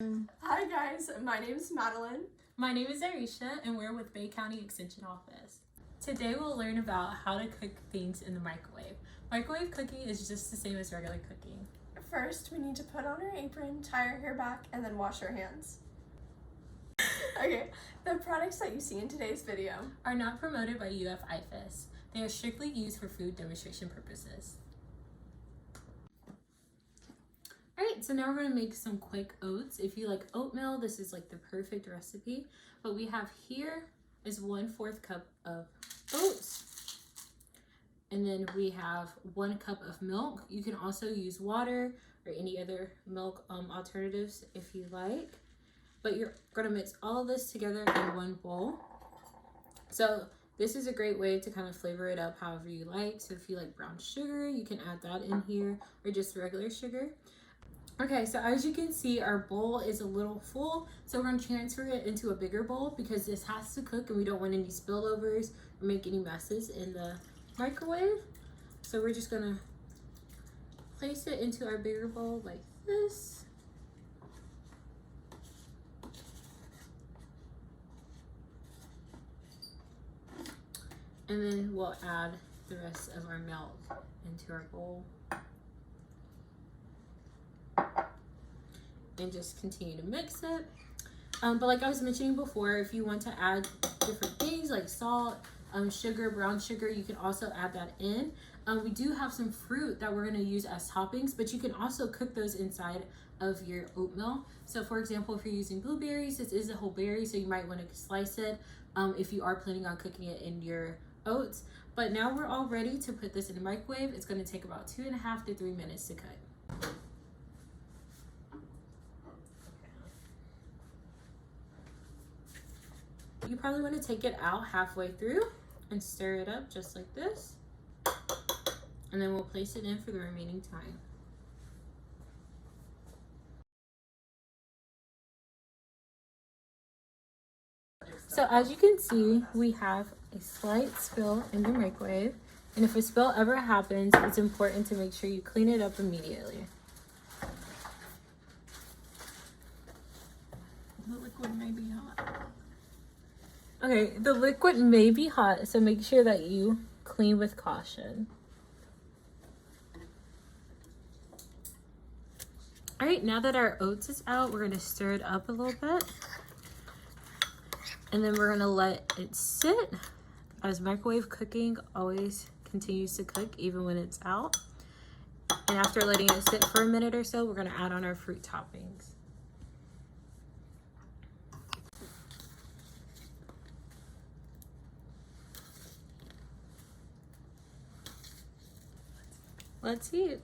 Hi guys, my name is Madeline. My name is Arisha and we're with Bay County Extension Office. Today we'll learn about how to cook things in the microwave. Microwave cooking is just the same as regular cooking. First, we need to put on our apron, tie our hair back, and then wash our hands. Okay, the products that you see in today's video are not promoted by UF IFAS. They are strictly used for food demonstration purposes. Alright, so now we're going to make some quick oats. If you like oatmeal, this is like the perfect recipe. What we have here is 1/4 cup of oats. And then we have 1 cup of milk. You can also use water or any other milk alternatives if you like. But you're going to mix all of this together in one bowl. So this is a great way to kind of flavor it up however you like. So if you like brown sugar, you can add that in here, or just regular sugar. Okay, so as you can see, our bowl is a little full, so we're going to transfer it into a bigger bowl because this has to cook and we don't want any spillovers or make any messes in the microwave. So we're just going to place it into our bigger bowl like this. And then we'll add the rest of our milk into our bowl. And just continue to mix it. But like I was mentioning before, if you want to add different things like salt, sugar, brown sugar, you can also add that in. We do have some fruit that we're going to use as toppings, but you can also cook those inside of your oatmeal. So for example, if you're using blueberries, this is a whole berry, so you might want to slice it if you are planning on cooking it in your oats. But now we're all ready to put this in the microwave. It's going to take about 2.5 to 3 minutes to cook. You probably want to take it out halfway through and stir it up just like this. And then we'll place it in for the remaining time. So as you can see, we have a slight spill in the microwave. And if a spill ever happens, it's important to make sure you clean it up immediately. The liquid may be hot. Okay, the liquid may be hot, so make sure that you clean with caution. All right, now that our oats is out, we're gonna stir it up a little bit. And then we're gonna let it sit, as microwave cooking always continues to cook even when it's out. And after letting it sit for a minute or so, we're gonna add on our fruit toppings. Let's eat.